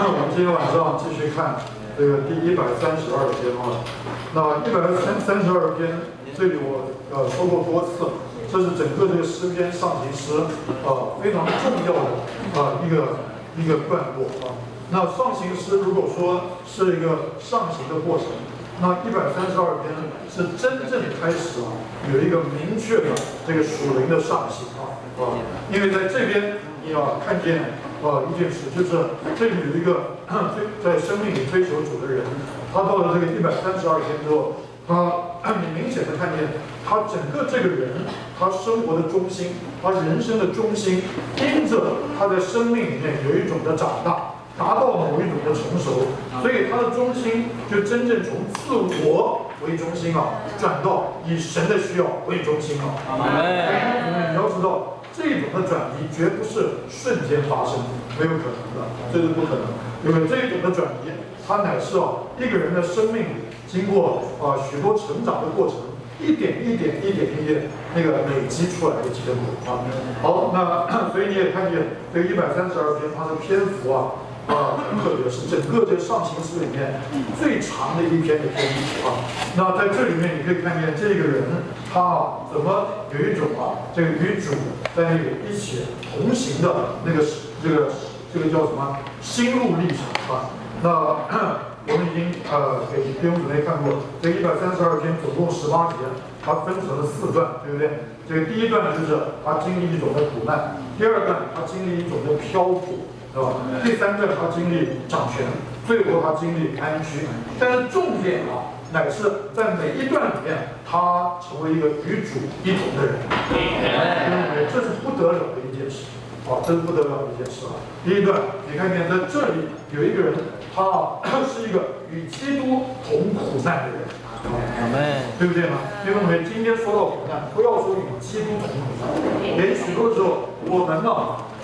我们今天晚上继续看这个第132篇啊。那132篇，这里我说过多次，这是整个这个诗篇上行诗非常重要的一个段落啊。那上行诗如果说是一个上行的过程，那132篇是真正开始有一个明确的这个属灵的上行因为在这边你要看见一件事，就是这里有一个在生命里追求主的人，他到了这个132篇之后，你明显的看见他整个这个人，他生活的中心，他人生的中心，因着他在生命里面有一种的长大，达到某一种的成熟，所以他的中心就真正从自我为中心转到以神的需要为中心了。你要知道，这种的转移绝不是瞬间发生，没有可能的，这是不可能。因为这种的转移，它乃是一个人的生命里经过许多成长的过程，一点那个累积出来的结果好，那所以你也看见这个132篇，它的篇幅很特别，是整个这个上行诗里面最长的一篇的篇幅那在这里面你可以看见这个人他怎么有一种这个与主在那里一起同行的那个这个叫什么心路历程那我们已经给弟兄姊妹看过，这132篇总共18节，它分成了4段，对不对？这个第一段就是他经历一种的苦难，第二段他经历一种的漂泊。第三段他经历掌权，最后他经历安居。但是重点乃是在每一段里面，他成为一个与主一同的人。这是不得了的一件事这是不得了的一件事第一段，你看见在这里有一个人，他是一个与基督同苦难的人。对不对呢？弟兄们，今天说到苦难，不要说与基督同苦难，连许多的时候，我们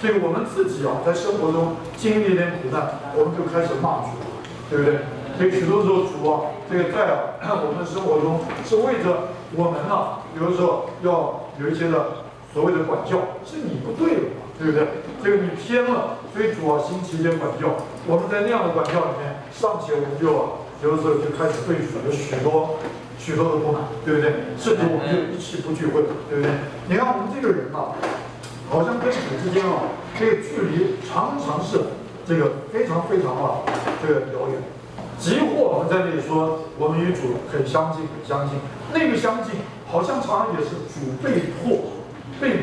这个我们自己在生活中经历一点苦难，我们就开始骂主，对不对？所以许多时候主这个在我们的生活中是为着我们有的时候要有一些的所谓的管教，是你不对了嘛，对不对？这个你偏了，所以主兴起一些管教。我们在那样的管教里面，尚且我们就有的时候就开始对主有许多的不满，对不对？甚至我们就一起不聚会，对不对？你看我们这个人好像跟主之间这个距离常常是这个非常这个遥远。即或我们在那里说我们与主很相近，那个相近好像常常也是主被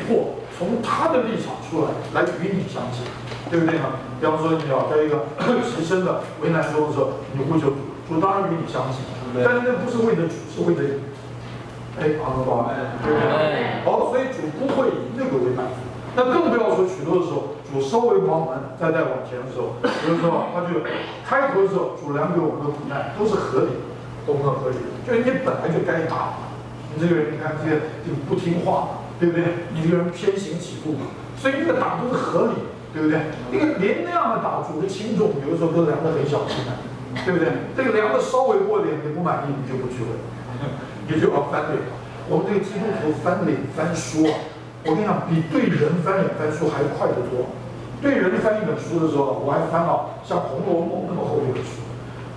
迫从他的立场出来与你相近，对不对呢？比方说你在一个极深的为难中的时候，你呼求主当然与你相近，但是那不是为了主，是为了你。阿门吧，对不对？好，所以主不会以那个为满足。那更不要说许多的时候，主稍微把我们再带往前的时候，有的时候他就开头的时候，主量给我们的苦难都是合理的，都很合理的。就是你本来就该打，你这个人你看这个不听话，对不对？你这个人偏行己路，所以那个打都是合理的，对不对？那个连那样的打，主的轻重有的时候都量得很小心的，对不对？这个量的稍微过点，你不满意你就不去了，你就要翻脸。我们这个基督徒翻脸翻书我跟你讲，比对人翻脸翻书还快得多。对人翻一本书的时候，我还翻像《红楼梦》那么厚一本书。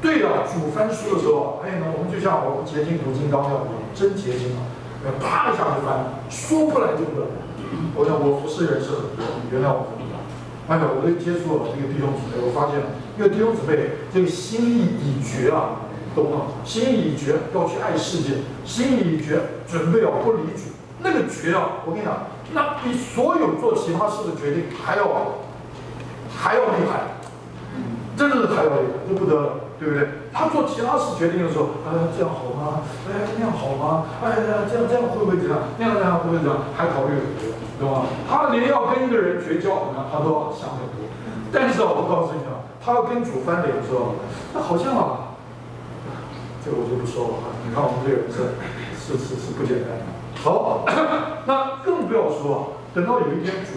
对主翻书的时候，我们就像我们结晶读经纲要一样，真结晶啪一下就翻，说不来就不来。我想我服侍人是很多，原谅我。我都接触了这个弟兄姊妹，我发现因为弟兄姊妹这个心意已决懂吗？心意已决要去爱世界，心意已决准备不离主。那个决我跟你讲，那比所有做其他事的决定还要厉害，真的是还要厉害，这不得了，对不对？他做其他事决定的时候，这样好吗？那样好吗？这样会不会怎样？那样会不会怎样？还考虑很多，对吧？他连要跟一个人绝交，他都要想很多。但是我告诉你他要跟主翻脸的时候，那好像这个我就不说了你看我们这个人是不简单的。好，那更不要说等到有一天主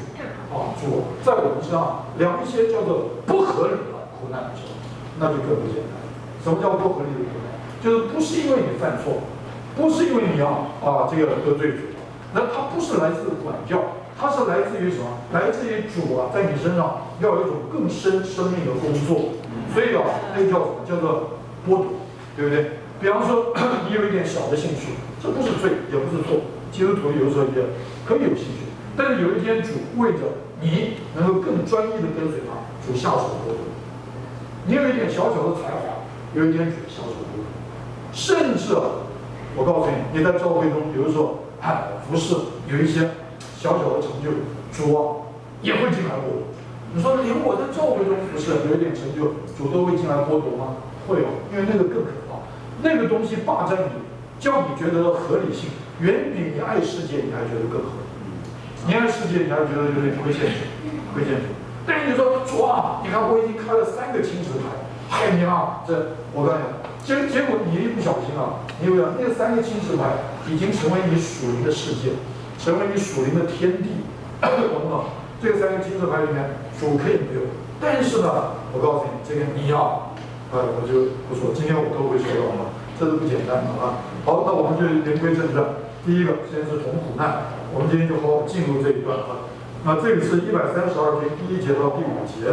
在我们身上量一些叫做不合理的苦难的时候，那就更不简单。什么叫不合理的苦难？就是不是因为你犯错，不是因为你这个得罪主，那它不是来自管教，它是来自于什么？来自于主啊，在你身上要有一种更深生命的工作。所以啊，那个叫什么？叫做剥夺，对不对？比方说，你有一点小的兴趣，这不是罪，也不是错。基督徒有时候也可以有兴趣，但是有一天主为着你能够更专一的跟随他，主下手剥夺。你有一点小小的才华，有一天主下手剥夺。甚至啊，我告诉你，你在教会中，比如说服侍有一些小小的成就，主啊也会进来剥夺。你说连我在教会中服侍有一点成就，主都会进来剥夺吗？会哦，因为那个更可怕，那个东西霸占你，叫你觉得合理性远比你爱世界你还觉得更合理。你爱世界你还觉得有点亏欠主，亏欠主。但是你说主啊，你看我已经开了3个青石牌，你啊，这我告诉你，结果你一不小心啊，你有没有那个3个青石牌已经成为你属灵的世界，成为你属灵的天地，懂不懂？这个3个青石牌里面，主可以没有，但是呢，我告诉你，这个你啊，我就不说，今天我都会说到了，这是不简单的啊。好，那我们就言归正传。第一个先是同苦难，我们今天就好好进入这一段啊。那这个是132篇第1节到第5节。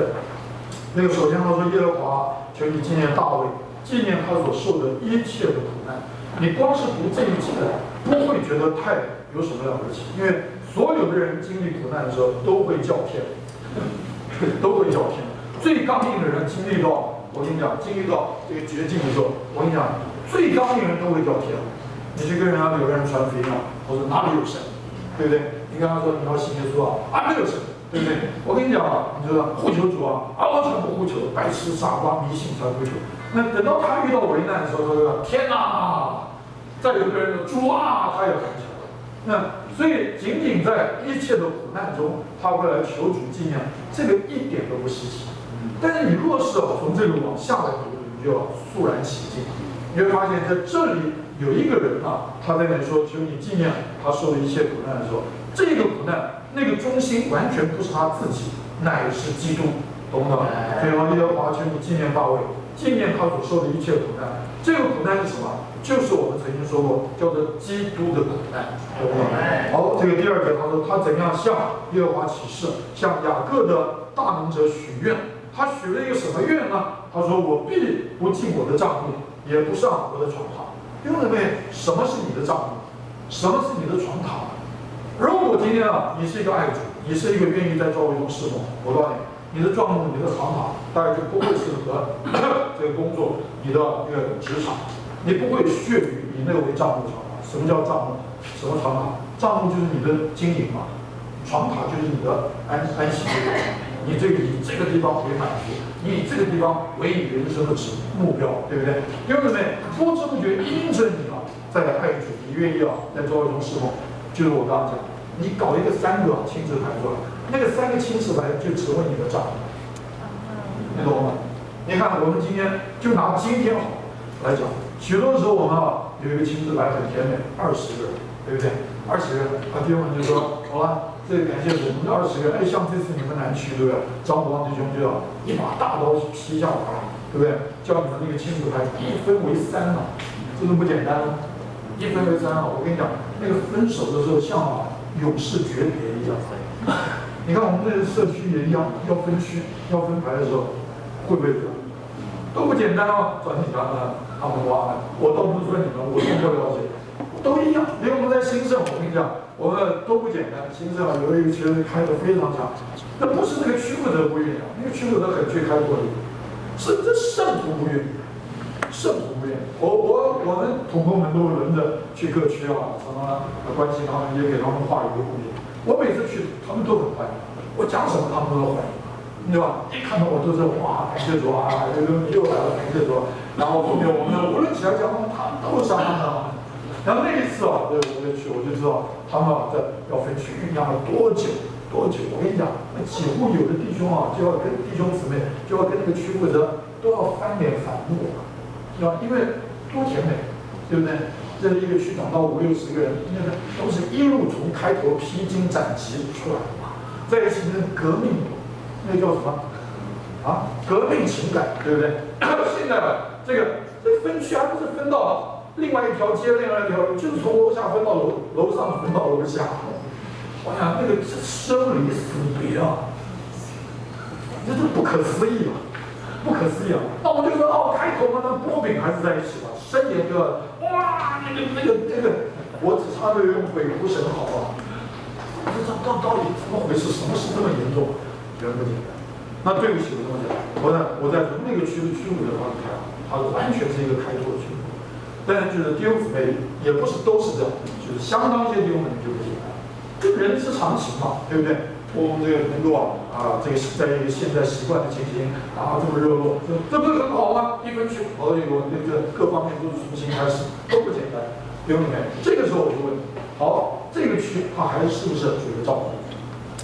那个首先他说耶和华，求你纪念大卫，纪念他所受的一切的苦难。你光是读这一节，不会觉得太有什么了不起，因为所有的人经历苦难的时候都会叫天，都会叫天。最刚硬的人经历到，我跟你讲，经历到这个绝境的时候，我跟你讲，最刚硬的人都会叫天。你去跟有个人传福音啊，我说哪里有神，对不对？你跟他说你要信耶稣啊，没有神，对不对？我跟你讲啊，你说呼求主啊，完全不呼求，白痴傻瓜迷信才呼求。那等到他遇到危难的时候，说天哪！再有个人说主啊，他也喊起来了。那所以仅仅在一切的苦难中，他会来求主纪念，这个一点都不稀奇。但是你若是从这个往下来读，你就要肃然起敬，你会发现在这里有一个人啊，他在那里说求你纪念他受的一切苦难的时候，这个苦难那个中心完全不是他自己，乃是基督，懂不懂？所以说耶和华求你纪念大卫，纪念他所受的一切苦难。这个苦难是什么？就是我们曾经说过，叫做基督的苦难，对不对？好，这个第2节他说他怎样向耶和华起誓，向雅各的大能者许愿。他许了一个什么愿呢？他说我必不进我的帐幕，也不上我的床榻。弟兄姊妹，什么是你的帐幕？什么是你的床榻？如果今天啊，你是一个爱主，你是一个愿意在教会中侍奉，我告诉你，你的帐幕、你的床榻，大概就不会适合这个工作，你的那个职场，你不会血于以那个为帐幕床榻。什么叫帐幕？什么床榻？帐幕就是你的经营嘛，床榻就是你的安息的地方。你这个以这个地方为满足，你以这个地方为你人生的目标，对不对？因为什么？不知不觉因着你啊，在爱主，你愿意啊，在教会中侍奉，就是我刚刚讲，你搞一个3个青石牌出来，那个3个青石牌就成为你的帐幕，你懂吗？你看我们今天就拿今天好来讲，许多时候我们啊有一个青石牌很甜美，20个人，对不对？20个人啊，弟兄们就说好了。这个感谢主，我们的20个人，像这次你们南区，对不对？张博弟兄就要一把大刀劈下来，对不对？叫你们那个亲子牌1分为3了，这都不简单了。1分为3啊！我跟你讲，那个分手的时候像勇士诀别一样。你看我们这个社区也一样，要分区、要分牌的时候，会不会这样？都不简单啊！转你看看，他们哇，我倒不是说你们，我用不了解，都一样。连我们在兴盛，我跟你讲。我们都不简单，新盛有一个其实开得非常强，那不是那个区负责不愿意，那个区负责很去开拓的，是这圣徒不愿意，圣徒不愿意。我们同工们都轮着去各区啊，什么关心他们，也给他们话语鼓励。我每次去，他们都很欢迎，我讲什么他们都欢迎，对吧？一看到我都是哇，感谢主啊，又来了，感谢主。然后后面我们无论起来讲，他们都是相当的。然后那一次啊，我就去，我就知道他们啊在要分区酝酿了多久。我跟你讲，那几乎有的弟兄啊，就要跟弟兄姊妹，就要跟那个区负责都要翻脸反目，是吧？因为多甜美，对不对？这一个区长到50、60个人，那个都是一路从开头披荆斩棘出来的嘛，在一起那革命，那叫什么啊？革命情感，对不对？现在吧，这个分区还不是分到另外一条街，另外一条就是从楼下分到楼上，分到楼下。我想那个是生离死别啊，这是不可思议啊，不可思议啊！那我就说哦，开头嘛，那波饼还是在一起吧，生也对吧？哇，那个，我只差没有用鬼哭神嚎啊！这到底怎么回事？什么事这么严重？原不简单。那对不起，我这么讲，我在那个区的区务的话是太好，它完全是一个开拓的区。但是就是弟兄姊妹也不是都是这样，就是相当一些弟兄姊妹就不简单。这人之常情嘛，对不对？我们这个能够这个在一个现在习惯的情形这么热络，这不是很好吗？一分区，那个各方面都是重新开始，都不简单。弟兄姊妹，这个时候我就问，好，这个区它还是不是主的照顾？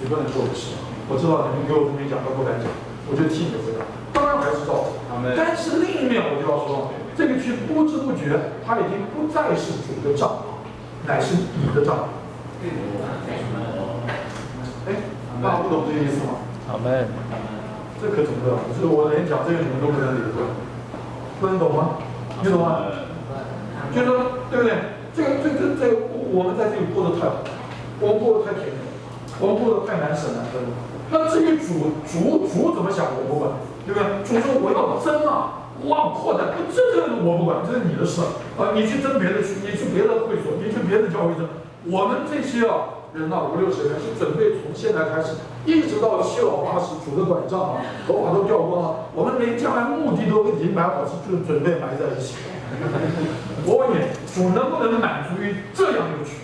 你不能说不是。我知道你们给我这么一讲，都不敢讲，我就替你回答。当然还是照顾，但是另一面我就要说，这个区不知不觉，它已经不再是主的账，乃是你的账。大家不懂这个意思吗？阿门。这可怎么了？这个我连讲这个你们都不能理会，不能懂吗？你懂吗？就是说，对不对？这个，我们在这里过得太好，我们过得太甜蜜，我们过得太难舍难分了。那至于主怎么想，我不管，对不对？主说我要争我要扩展，这我不管，这是你的事你去争别的区，你去别的会所，你去别的教会争。我们这些人50、60人是准备从现在开始，一直到7老80，拄着拐杖头发都掉光了。我们连将来墓地都已经买好，就准备埋在一起。我问你，主能不能满足于这样一个区？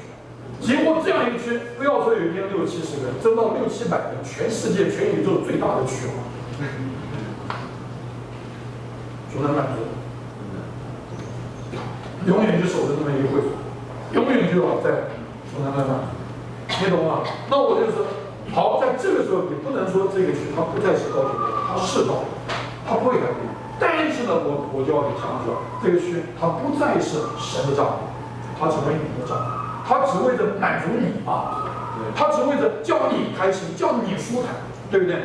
结果这样一个区，不要说有一天60、70个人，争到600、700人，全世界、全宇宙最大的区主能满足？永远就守着这么一个会所，永远就要在主能满足。你懂吗？那我就说，好，在这个时候，你不能说这个区它不再是高铁站，它是高铁，它不会改变。但是呢，我就要给强调，这个区它不再是神的账目，它成为你的账目，它只为着满足你它只为着叫你开心，叫你舒坦，对不对？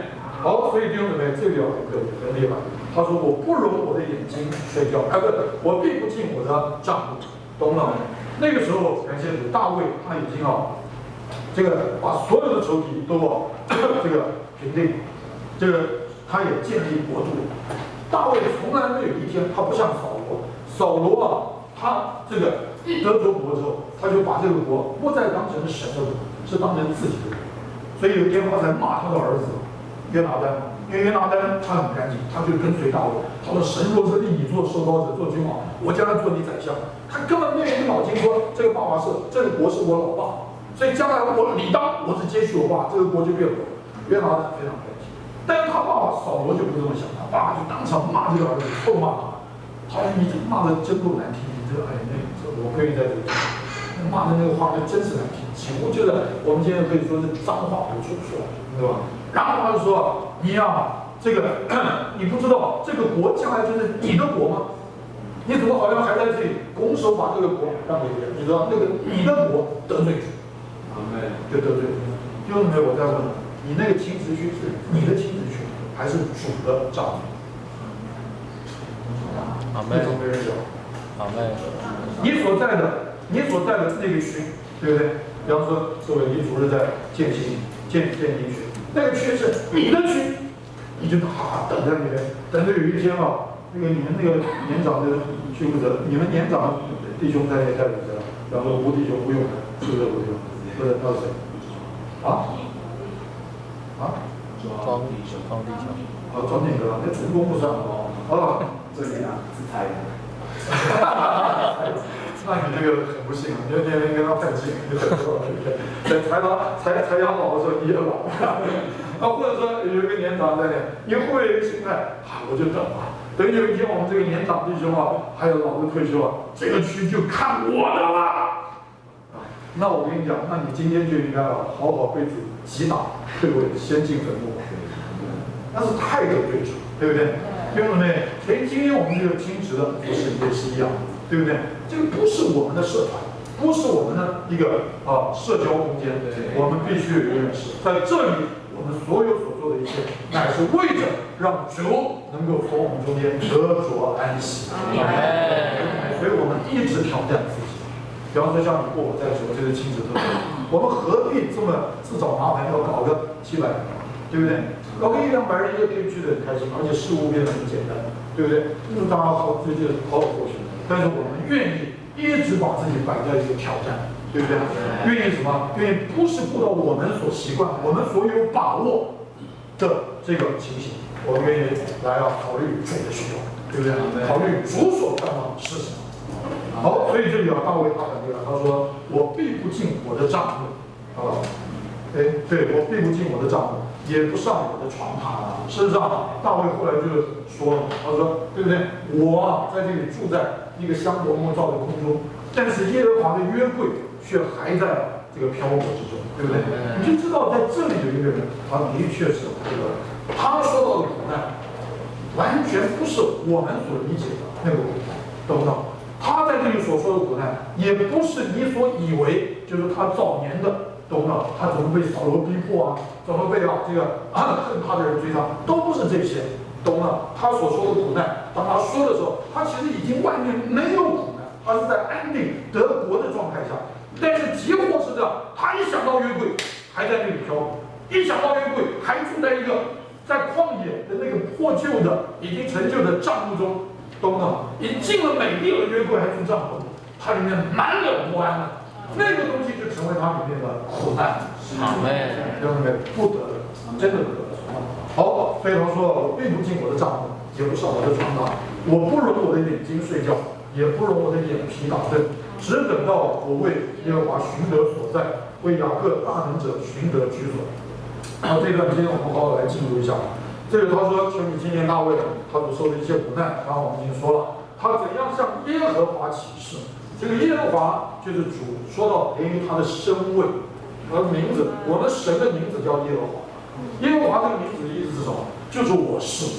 好，所以弟兄姊妹，这个要很厉害。他说我不容我的眼睛睡觉，我并不进我的账目，懂了没？那个时候，感谢主，大卫他已经这个把所有的仇敌都这个平定，这个他也建立国度。大卫从来没有一天，他不像扫罗他这个一得着国之后，他就把这个国不再当成是神的国，是当成自己的国。所以有一天他才骂他的儿子约拿单，因为约拿单他很干净，他就跟随大卫。他说：“神若是立你做受膏者，做君王，我将来做你宰相。”他根本没有一个脑筋说这个爸爸这个国是我老爸。所以将来我理当我是接续我爸，这个国就变我。约拿单非常开心，但是他爸爸扫罗就不这么想，他爸爸就当场骂这个儿子，臭骂他。他说：“你这骂的真够难听，你这我可以在这里讲，骂的那个话真是难听，几乎就是我们今天可以说是脏话都说不出来，对吧？”然后他就说：“你这个你不知道这个国将来就是你的国吗？你怎么好像还在这里拱手把这个国让给别人？你知道那个你的国得罪主。”就得罪，弟兄姊妹，我再问你，那个亲职区是你的亲职区，还是主的账目？阿门。那种没人讲。阿门。你所在的那个区，对不对？比方说，作为一主任在建新区，那个区是你的区，你就等在那边，等着有一天那个你们那个年长的区负责，你们年长弟兄在里边，比方说吴弟兄、吴永仁，是不是吴弟兄？不是，他是谁？庄弟兄。庄哪个？那主公不算这里自猜的。那你这个很不幸你跟他太近，你很错了，对不对？才养老的时候你也老，或者说有一个年长在那，你会不会有一个心态我就等等有一天我们这个年长弟兄还有老的退休这个区就看我的了。那我跟你讲，那你今天就应该好好被主击打，退位，先进坟墓。那是太得罪主，对不对？弟兄姊妹，今天我们这个亲职的服饰也是一样，对不对？这个不是我们的社团，不是我们的一个社交空间，我们必须有一个认识，在这里我们所有所做的一切，乃是为着让主能够从我们中间得着安息。所以我们一直挑战自己。比方说像你或我在说这个亲子特别，我们何必这么自找麻烦，要搞个700人，对不对？搞个100-200人也可以聚得很开心，而且事物变得很简单，对不对？大家好，这就好好过去。但是我们愿意一直把自己摆在一个挑战，对不对？愿意什么？愿意不是顾到我们所习惯、我们所有把握的这个情形，我们愿意来考虑主的需要，对不对？考虑主所看到是什么。好，所以这里大卫他讲这个，他说我必不进我的帐幕，对，我必不进我的帐幕，也不上我的床榻。事实上，大卫后来就说了，他说，对不对？我在这里住在一个香柏木造的空中，但是耶和华的约柜却还在这个漂泊之中，对不对？你就知道在这里有一个人，他的确是这个，他说到的苦难，完全不是我们所理解的那个苦难，懂不懂？他在这里所说的苦难，也不是你所以为就是他早年的，懂不懂？他怎么被扫罗逼迫啊？怎么被这个恨他的人追杀？都不是这些，懂了？他所说的苦难，当他说的时候，他其实已经外面没有苦难，他是在安定得国的状态下。但是结果是这样，他一想到约柜还在那里漂泊，一想到约柜还住在一个在旷野的那个破旧的、已经陈旧的帐幕中。懂不懂？已经进了美丽的约柜，还住帐篷，它里面满了不安了，那个东西就成为它里面的苦难。阿门，兄弟们，不得了，真的不得了。好，所以他说，我并不进我的帐篷，也不上我的床榻，我不容我的眼睛睡觉，也不容我的眼皮打盹，只等到我为耶和华寻得所在，为雅各大能者寻得居所。然后这段今天我们好好来进入一下。这个他说，求你纪念大卫他所受的一些苦难。然后我们已经说了，他怎样向耶和华起誓。这个耶和华就是主，说到连于他的身位，他的名字，我们神的名字叫耶和华。耶和华这个名字的意思是什么？就是我是，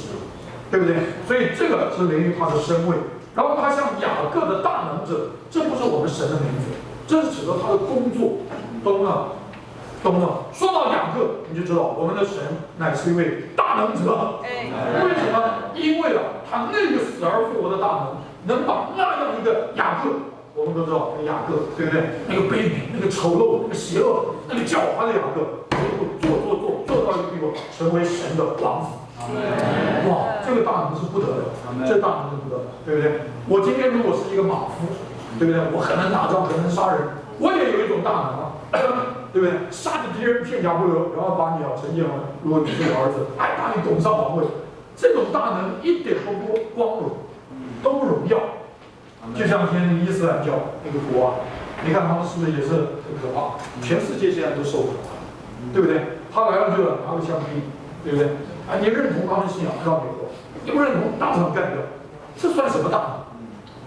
对不对？所以这个是连于他的身位。然后他像雅各的大能者，这不是我们神的名字，这是指的他的工作，懂吗？懂吗？说到雅各，你就知道我们的神乃是一位大能者。为什么？因为他那个死而复活的大能，能把那样一个雅各，我们都知道那个雅各，对不对？那个卑鄙、那个丑陋、那个邪恶、那个狡猾的雅各，做到一个地步，成为神的王子。哇，这个大能是不得了，这大能是不得了，对不对？我今天如果是一个马夫，对不对？我很能打仗，很能杀人，我也有一种大能啊。对不对？杀着敌人片甲不留，然后把你承认了。如果你是我儿子，把你拱上皇位，这种大能一点都不光荣，都荣耀。就像今天伊斯兰教那个国啊，你看他们是不是也是很可怕？全世界现在都受苦，对不对？他来了就拿个枪逼，对不对？你认同他们信仰，让美国；你不认同，当场干掉。这算什么大能？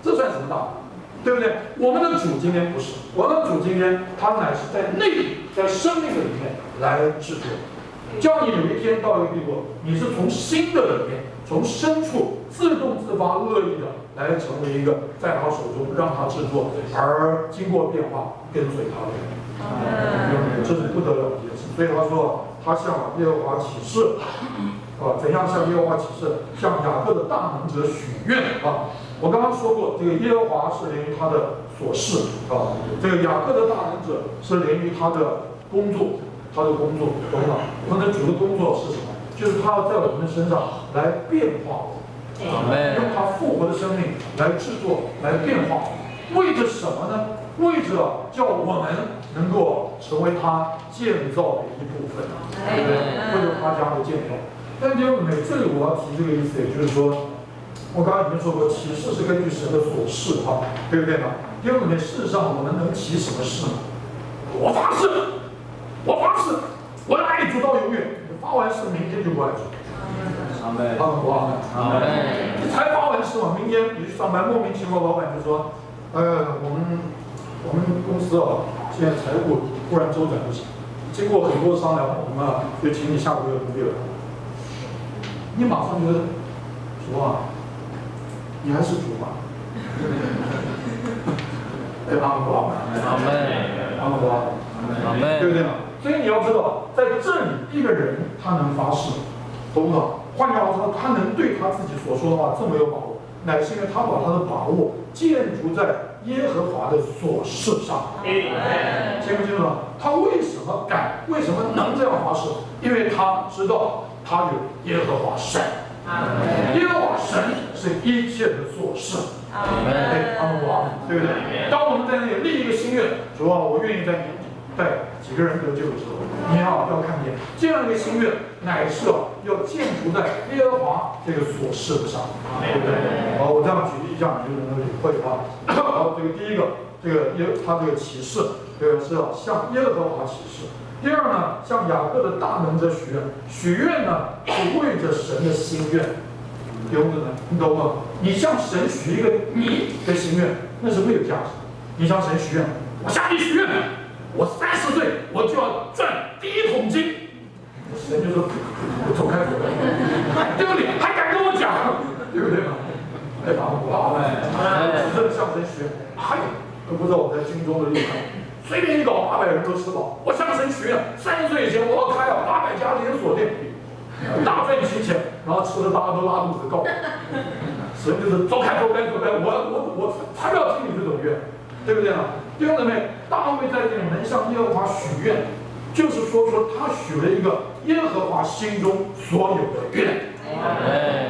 这算什么大能？对不对？我们的主今天不是，我们的主今天他乃是在内里，在生命的里面来制作，叫你有一天到一个地步，你是从心的里面，从深处自动自发乐意的来成为一个在他手中让他制作，而经过变化跟随他的人。这是不得了的一件事。所以他说，他向耶和华起誓，怎样向耶和华起誓？向雅各的大能者许愿啊！我刚刚说过，这个耶和华是连于他的所事啊，这个雅各的大能者是连于他的工作，懂吗？我们的主的工作是什么？就是他要在我们身上来变化我们，用他复活的生命来制作、来变化，为着什么呢？为着叫我们能够成为他建造的一部分，对不对？为着他家的建造。但弟兄姊妹，这里我要提这个意思，也就是说。我刚刚已经说过，启示是根据神的所示啊，对不对呢？弟兄姊妹，事实上我们能起什么誓呢？我发誓，我要爱主到永远。你发完誓，明天就不爱主。阿门。你才发完誓嘛，明天你去上班，莫名其妙，老板就说，我们公司现在财务忽然周转不行，经过很多商量，我们就请你下个月不必了。你马上觉得，主啊。你还是主吗？阿门，对不对呢？所以你要知道，在这里一个人他能发誓，懂不懂？换句话说，他能对他自己所说的话这么有把握，乃是因为他把他的把握建筑在耶和华的所事上。清不清楚？他为什么敢？为什么能这样发誓？因为他知道他有耶和华神。耶和华神是一切的所事。阿门，对不对？当我们在那里立一个心愿，主啊，我愿意在年底带几个人得救的时候，你要看见这样一个心愿，乃是要建筑在耶和华这个所事上，对不对？好，我这样举例一下，你就能够领会啊。好，这个第一个，他这个启示，这个是向耶和华启示。第二呢，向雅各的大能者许愿，许愿呢是为着神的心愿。有可能，你懂吗？你向神许一个你的心愿，那是没有价值。你向神许愿，我向你许愿，我30岁我就要赚第1桶金。神就说：“走开，走开，还丢脸，还敢跟我讲，对不对嘛？”哎，阿门。真的向神许愿，都不知道我在军中的厉害，随便一搞800人都吃饱。我向神许愿，30岁以前我要开800家连锁店。大赚其钱，然后吃的大家都拉肚子告我，神就是走开，我才不要听你这种愿，对不对呢？弟兄姊妹，大卫在这里能向耶和华许愿，就是说他许了一个耶和华心中所有的愿，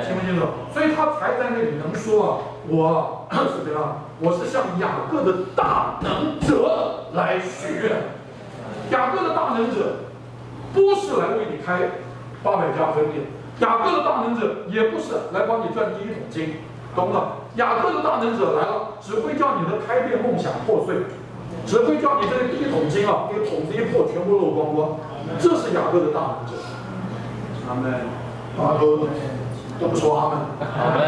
清不清楚？所以他才在那里能说我是怎样？我是向雅各的大能者来许愿。雅各的大能者不是来为你开800家分店，雅各的大能者也不是来帮你赚第1桶金，懂了？雅各的大能者来了，只会叫你的开店梦想破碎，只会叫你这个第1桶金那个桶子一破，全部漏光光。这是雅各的大能者。阿门。都不说阿门。阿门。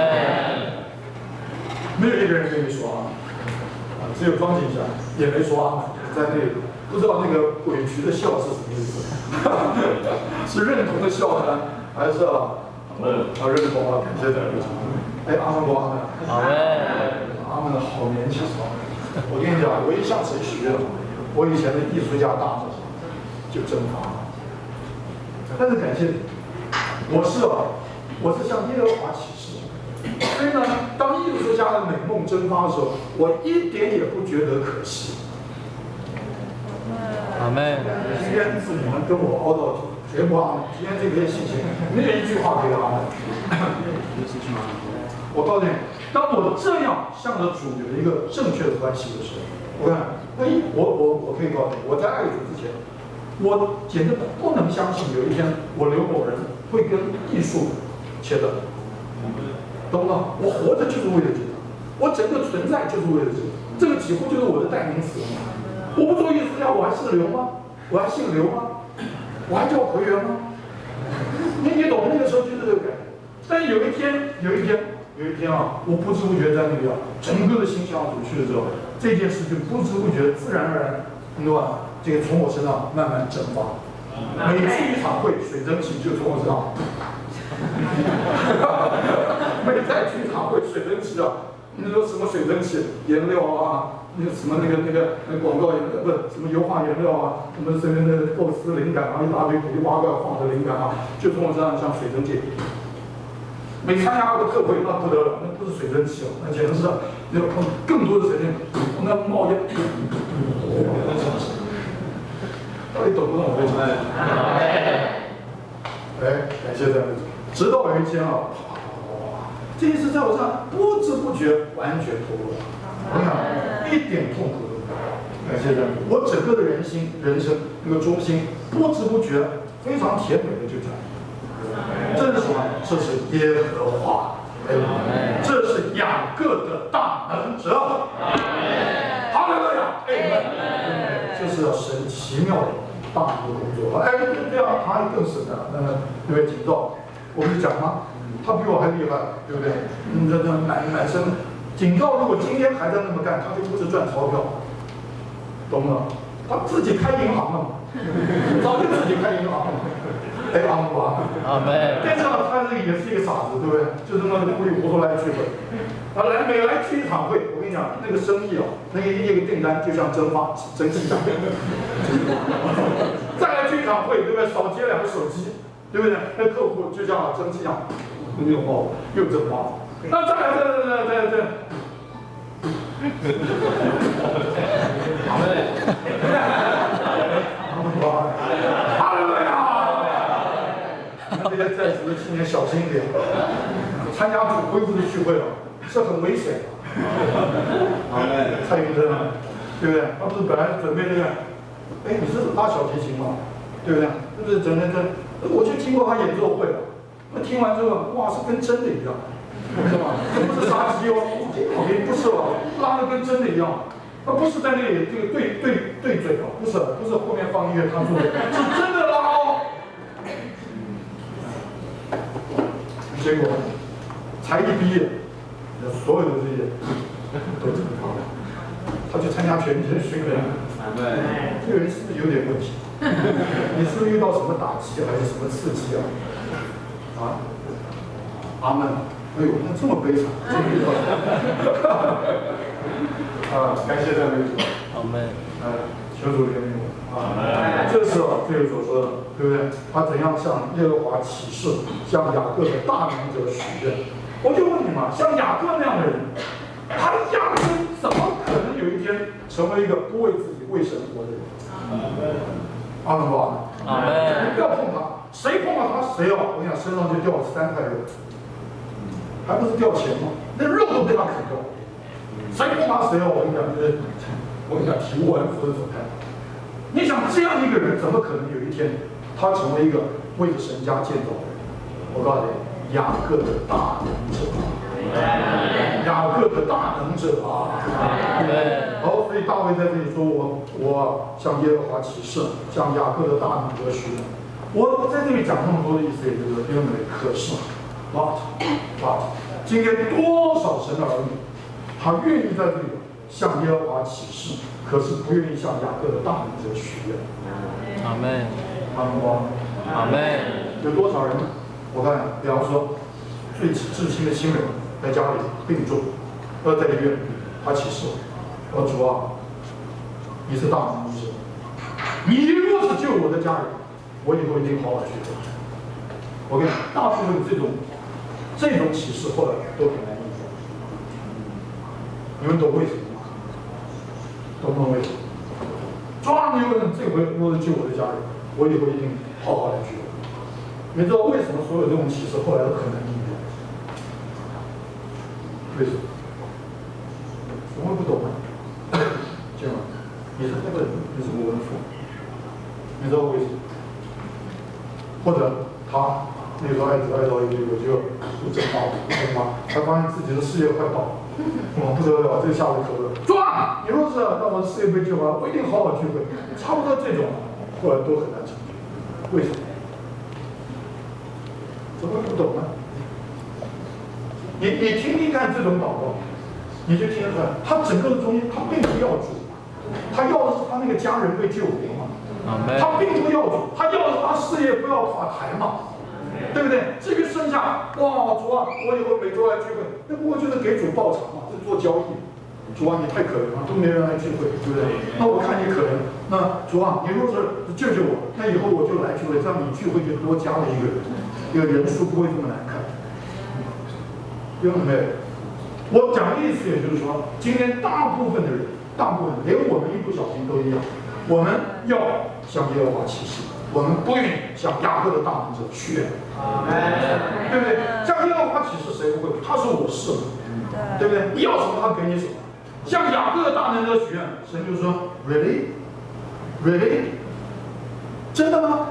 没有一个人愿意说阿门，只有庄景祥也没说阿门，在那里不知道那个鬼渠的笑是什么意思。是认同的笑呢，还是认同啊？感谢的。哎，阿门，阿门，阿门，阿门，好年轻啊！我跟你讲，我一向神许愿，我以前的艺术家大师就蒸发了。但是感谢你，我是向耶和华起誓，所以呢，当艺术家的美梦蒸发的时候，我一点也不觉得可惜。阿门。今天是你们跟我熬到底，绝不阿门。今天这篇信息没有一句话可以阿门。我告诉你，当我这样向着主有一个正确的关系的时候，我看，我可以告诉你，我在爱主之前，我简直不能相信有一天我刘某人会跟艺术切断，懂吗？我活着就是为了这个，我整个存在就是为了这个，这个几乎就是我的代名词。我不做艺术家，我还是刘吗？我还姓刘吗？我还叫奎元吗？你懂那个时候就是这个感觉。但有一天啊，我不知不觉在那里整个的心向主去了之后，这件事就不知不觉、自然而然，你懂吧？这个从我身上慢慢蒸发。每次一场会，水蒸气就从我身上。每再去一场会，水蒸气你说什么水蒸气？颜料那个什么那个广告颜料不是什么油画颜料什么这边的构思灵感一大堆噼里啪啦晃的灵感就从我身上像水蒸气。每参加个特会那不得了，那不是水蒸气那简直是更多的水蒸气，那冒烟。到底懂不懂我为什么？感谢赞美主。直到有一天这件事在我身上不知不觉完全脱落了。我想一点痛苦都没有。感谢赞美主，我整个的人生那个中心不知不觉非常甜美的就这样。这是什么？这是耶和华，这是雅各的大能者。哈利路亚，这是神奇妙的大能的工作。这样他更是的，对不对？景兆，我不是讲吗？他比我还厉害，对不对？这满身。景兆如果今天还在那么干，他就不是赚钞票，懂吗？他自己开银行了嘛，早就自己开银行了。阿门。但是他也是一个傻子，对不对？就这么糊里糊涂来聚会，每来去一场会，我跟你讲，那个生意那个订单就像蒸汽一样。再来去一场会，对不对？少接2个手机，对不对？那客户就像蒸汽一样，又蒸发。那再来，好嘞。哈利路亚！你们这些在职的青年小心一点，参加主恢复的聚会了，是很危险的。蔡云珍，对不对？他不是本来准备那个，哎，你是拉小提琴嘛，对不对？是不是整，我去听过他演奏会了，那听完之后，哇，是跟真的一样，是吧？这不是杀鸡哦，不是吧？拉的跟真的一样。他不是在那里这个对嘴哦，不是后面放音乐他说的，是真的拉哦。结果才一毕业，所有的这些都怎么样？他去参加全体训练，这个人是不是有点问题？你是不是遇到什么打击还是什么刺激啊？啊？阿门。哎呦，那这么悲惨，真遇到。啊，感谢赞美主。阿门。求主怜悯我。这是这个所说的，对不对？他怎样向耶和华起誓，向雅各的大能者许愿？我就问你嘛，像雅各那样的人，他压根怎么可能有一天成为一个不为自己、为神活的人？阿门吧。阿门。你不要碰他，谁碰了他，谁我跟你讲，身上就掉了3块肉，还不是掉钱吗？那肉都被他啃掉。谁碰他谁我跟你讲，我跟你讲，体无完肤的走开。你想这样一个人，怎么可能有一天他成为一个为着神家建造的人？我告诉你，雅各的大能者，雅各的大能者啊！好，所以大卫在这里说我向耶和华起誓，向雅各的大能者许愿。我在这里讲那么多的意思，也就是因为可是 but 今天多少神的儿女，他愿意在这里向耶和华起誓，可是不愿意向雅各的大能者许愿。阿门。阿门吗？阿门。有多少人？我看，比方说最至亲的亲人在家里病重，在医院，他起誓，我主啊，你是大能医生，你若是救我的家人，我以后一定好好去做。我跟你讲，大部分这种启示后来都很难应验。你们懂为什么吗？懂不懂为什么？抓你问这回若是救我的家人，我以后一定好好来去做。你知道为什么所有这种启示后来都很难应验？为什么？怎么不懂呢？这样，你是那个你是我文父，你知道为什么？或者他那个时候爱到一个就不正道，他发现自己的事业快倒了，哇不得了，这个下了口了，抓！你若是让我的事业被救完，我一定好好聚会。差不多这种，后来都很难成就。为什么？怎么不懂呢？你听听看这种祷告，你就听得出来，他整个的中心，他并不要主，他要的是他那个家人被救活嘛。他并不要主，他要的是他事业不要垮台嘛，对不对？至于剩下，哇，主啊，我以后每周来聚会，那不过就是给主报偿嘛，是做交易。主啊，你太可怜了，都没人来聚会，对不对？那我看你可怜，那主啊，你若是救救我，那以后我就来聚会，这样你聚会就多加了一个人，这个人数不会这么难看。听懂没？我讲的意思也就是说，今天大部分的人，连我们一不小心都一样，我们要向耶和华起誓，我们不愿意向雅各的大能者许愿，对不对？向耶和华起誓谁不会？他说我是嘛，对不对？你要什么他给你什么。向雅各的大能者许愿，神就说 ：“Really，真的吗？”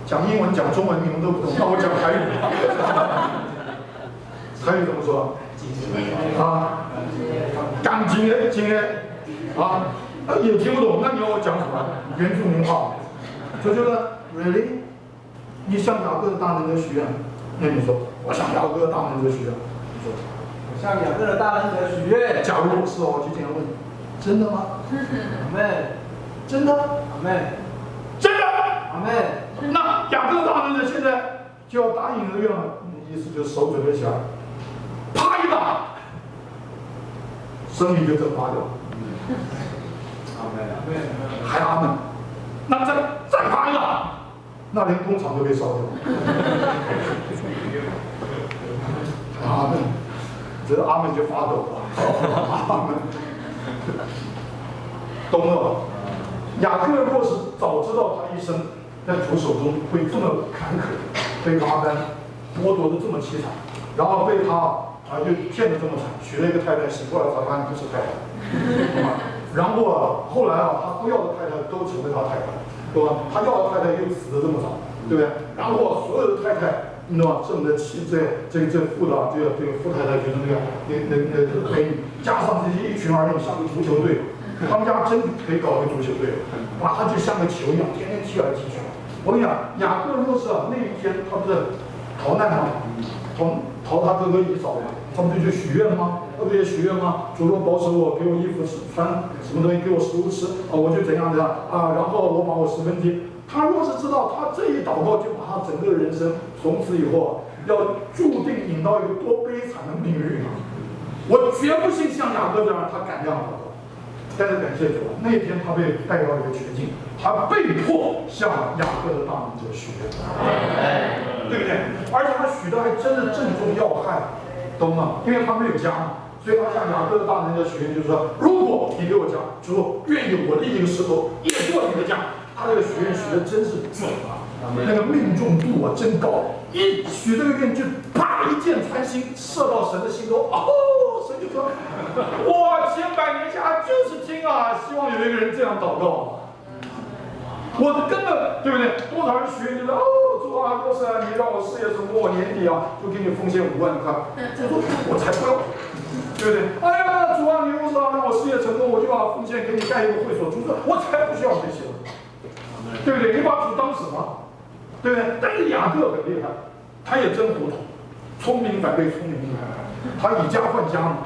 讲英文讲中文你们都不懂，那我讲台语。台语怎么说？啊，感情的，情的，啊，也听不懂。那你要我讲什么？原住民话。就觉得 Really， 你向雅各的大能者许愿，那你说我向雅各的大能者许愿，你说。向雅各的大能者许愿。假如我是就这样问，真的吗？阿门。真的？阿门。真的？阿门。那雅各大能者现在就要答应这个愿了，意思就是手准备起来，啪一打，生命就蒸发掉。阿门。还阿门。那再啪一打，那连工厂都被烧掉。阿门。这阿门就发抖了，阿门，懂了。雅各若是早知道他一生在主手中会这么坎坷，被拉班剥夺的这么凄惨，然后被他就骗得这么惨，娶了一个太太，醒过来才发现不是太太，然后后来他不要的太太都成为他太太，对吧？他要的太太又死得这么早，对不对？然后所有的太太，你知道吧？这么的这富的这个富太太就是那美女，加上这些一群儿女像个足球队。他们家真可以搞个足球队，哇，他就像个球一样，天天踢来踢去。我跟你讲，雅各若是那一天他不是逃难吗？逃他哥哥以扫嘛，他不就去许愿吗？他不也许愿吗？主若保守我，给我衣服穿，什么东西给我食物吃啊，我就怎样怎样啊，然后我把我10分之一。他若是知道他这一祷告，就把他整个人生从此以后要注定引到一个多悲惨的命运啊！我绝不信像雅各这样，他敢这样祷告。但是感谢主，那一天他被带到一个绝境，他被迫向雅各的大能者许愿，对不对？而且他许的还真是正中要害，懂吗？因为他没有家嘛，所以他向雅各的大能者许愿，就是说，如果你给我家，主愿意我立一个石头也做你的家。他这个许愿许的真是准啊，那个命中度啊真高，一许这个愿就啪一箭穿心，射到神的心中，哦，神就说，哇，千百年下就是听啊，希望有一个人这样祷告。我根本对不对？多少人许愿就是哦，主啊，若是你让我事业成功，我年底啊就给你奉献5万块。主说，我才不要，对不对？哎呀，主啊，你若是让我事业成功，我就把奉献给你盖一个会所。主说，我才不需要这些。对不对？你把主当什么？对不对？但是雅各很厉害，他也真糊涂，聪明反被聪明误。他以家换家嘛，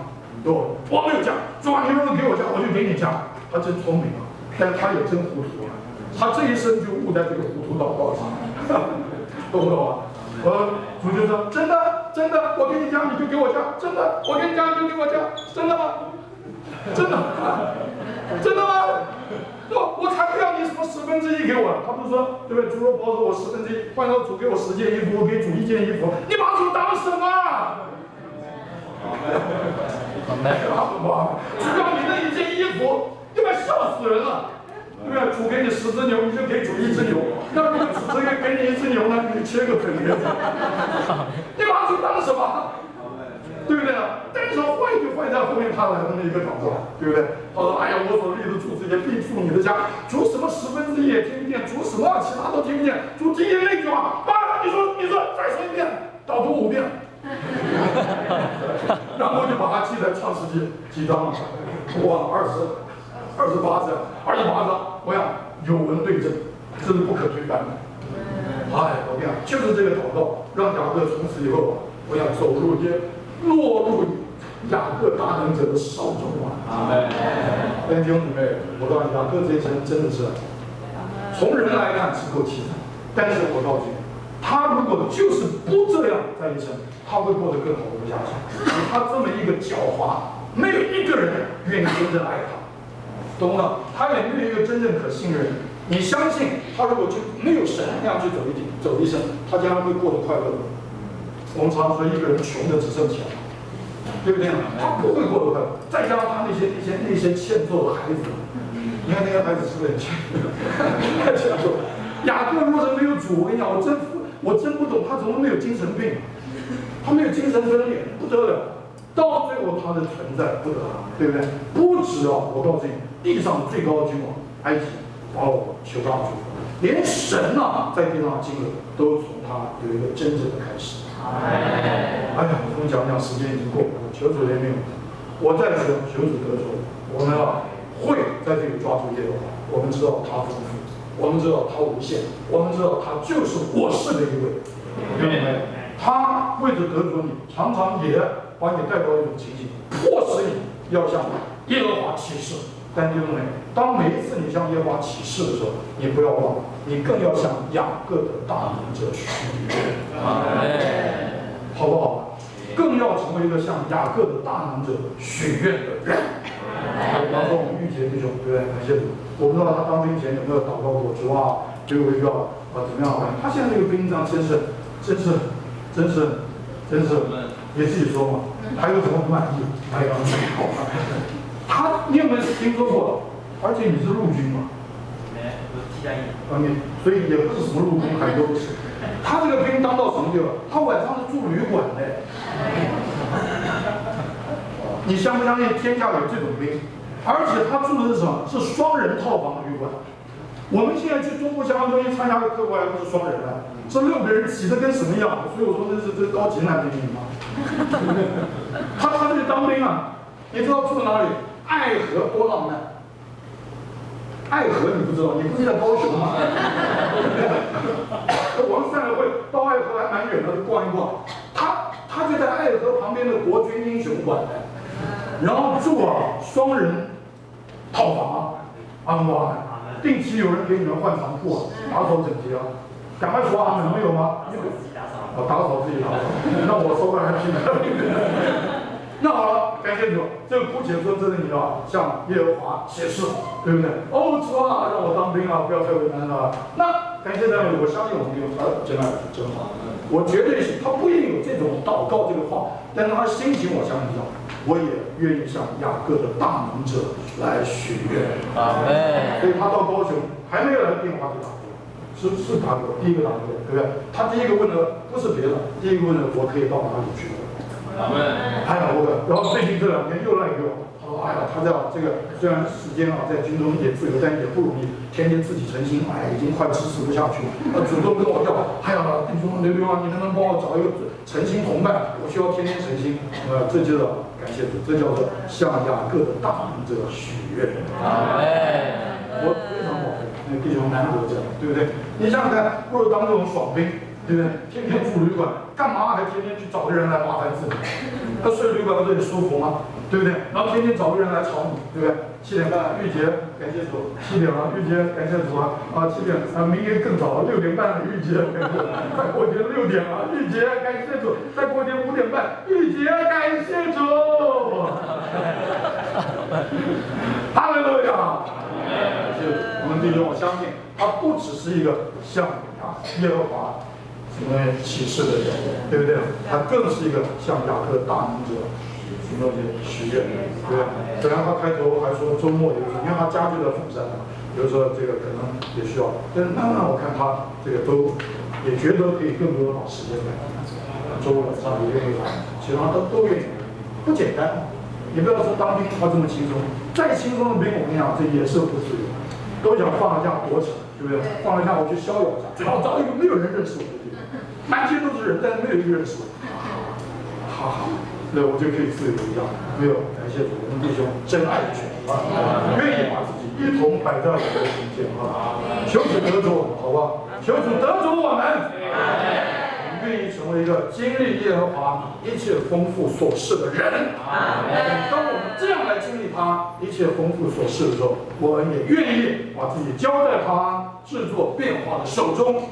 对吧？我没有家，主啊，你如果给我家，我就给你家。他真聪明啊，但是他也真糊涂啊。他这一生就误在这个糊涂祷告上，懂不懂啊？主就说：真的，真的，我给你家，你就给我家；真的，我给你家，你就给我家。真的吗？真的？真的吗？我才不要你什么1/10给我，他不是说对不对？主若保守我1/10，换到主给我10件衣服，我给主1件衣服，你把主当什么？主要你那1件衣服，要不然笑死人了，对不对？主给你10只牛，你就给主1只牛，那如果主给你1只牛呢，你就切个腿给主，你把主当什么？对不对啊？但是坏就坏在后面他来的那一个祷告，对不对？他说：“哎呀，我所立的柱子也必住你的家。主什么1/10也听不见，主什么其他都听不见。主听见那句话，爸，你说，再说一遍，导读5遍。”然后就把它记在创世纪几章了，我忘了28章，我想有文对证，这是不可推翻的。哎，我跟你讲，就是这个祷告，让雅各从此以后，我想落入雅各大能者的手中啊！弟兄姊妹，我告诉你，雅各这一生真的是，从人来看是够凄惨，但是我告诉你，他如果就是不这样在一生，他会过得更好的下去。他这么一个狡猾，没有一个人愿意真正爱他，懂了？他也没有一个真正可信任。你相信他如果就没有神那样去走一生，他将来会过得快乐吗？我们常说一个人穷的只剩钱，对不对？他不会过得快乐。再加上他那些欠揍的孩子，你看那些孩子是不是很欠？太欠揍。雅各若是没有主，我跟你讲，我真不懂他怎么没有精神病，他没有精神分裂，不得了。到最后他的存在不得了，对不对？不止啊，我告诉你，地上最高的君王埃及法老求他主，连神啊在地上的经纶都从他有一个真正的开始。哎呀，我们讲时间已经过了，求主怜悯我再说，求主得说，我们会在这里抓住耶和华，我们知道他丰富，我们知道他无限，我们知道他就是我是的一位，明白没？他为着得着你，常常也把你带到一种情景，迫使你要向耶和华起誓。但弟兄们，当每一次你向耶和华起誓的时候，你不要忘了，你更要向雅各的大能者许愿，好不好？更要成为一个向雅各的大能者许愿的人。比方说我们玉洁弟兄，对不对？感谢主。我不知道他当兵前有没有祷告过，主啊，给我一个怎么样？他现在这个兵章真是，你自己说嘛，还有什么不满意？还有没有？你有没有听说过？而且你是陆军嘛？我替代役。所以也不是什么陆空海都不是。他这个兵当到什么地方？他晚上是住旅馆的。你相不相信天下有这种兵？而且他住的是什么？是双人套房旅馆。我们现在去中国消防中心参加的课外不是双人了，这6个人挤得跟什么样？所以我说这是高级男兵嘛。他去当兵啊，你知道住哪里？爱河多浪漫。爱河你不知道，你不是在高雄吗？王散了会到爱河还蛮远的，去逛一逛。他就在爱河旁边的国军英雄馆的，然后住双人套房安哇，定期有人给你们换床铺打扫整洁啊，赶快说你们有吗？打扫自己打扫，那我说过还拼了。那好了，感谢主，这个姑且说真的，你要向耶和华写誓，对不对？主啊，让我当兵啊，不要太为难了。那感谢主，我相信我们弟兄，真爱真好。我绝对是，他不一定有这种祷告这个话，但是他心情我相信到，我也愿意向雅各的大能者来许愿。阿门。所以他到高雄还没有来电话就打过，是打过，第一个打过，对不对？他第一个问的不是别的，第一个问的我可以到哪里去？然后最近这2天又赖给我，他说他这个虽然时间在军中也自由，但也不容易，天天自己诚心，已经快支持不下去了。主动跟我要，弟兄刘你能不能帮我找一个诚心同伴？我需要天天诚心。这就是感谢主，这叫做向雅各的大能者许愿。我非常宝贝，那弟兄难得这样，对不对？你想想看，如果当这种爽兵。对不对？天天住旅馆，干嘛还天天去找个人来麻烦自己？他睡旅馆这里舒服吗？对不对？然后天天找个人来吵你，对不对？7点半，玉洁，感谢主；7点了，玉洁，感谢主7点明天更早了，6点半了，玉洁，再过天6点了，玉洁，感谢主；再过天5点半，玉洁，感谢主。哈利路亚！我们弟兄，我相信他不只是一个向耶和华启示的人，对不对？他更是一个像雅各大能者许愿，对不对？本来他开头还说周末有时候，因为他家就在凤山嘛，有时候这个可能也需要，但是慢慢我看他这个都也觉得可以更多的把时间来，周末他也愿意来，其他都愿意，不简单。你不要说当兵他这么轻松，再轻松的兵，我跟你讲，这也是不自由，都想放了假躲起来，对不对？放了假我去逍遥一下，最好找一个没有人认识我的地方。满街都是人，但是没有一个人是我。那我就可以自由一样。没有，感谢主，我们弟兄真爱的权愿意把自己一同摆在我们的中间求主得着我们，好不好？求主得着我们。我们愿意成为一个经历耶和华一切丰富所示的人。当我们这样来经历他一切丰富所示的时候，我们也愿意把自己交在他制作变化的手中。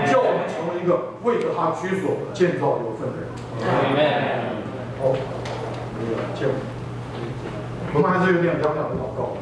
叫我们成为一个为了他居所建造有份的人。好，我们还是有点两的祷告。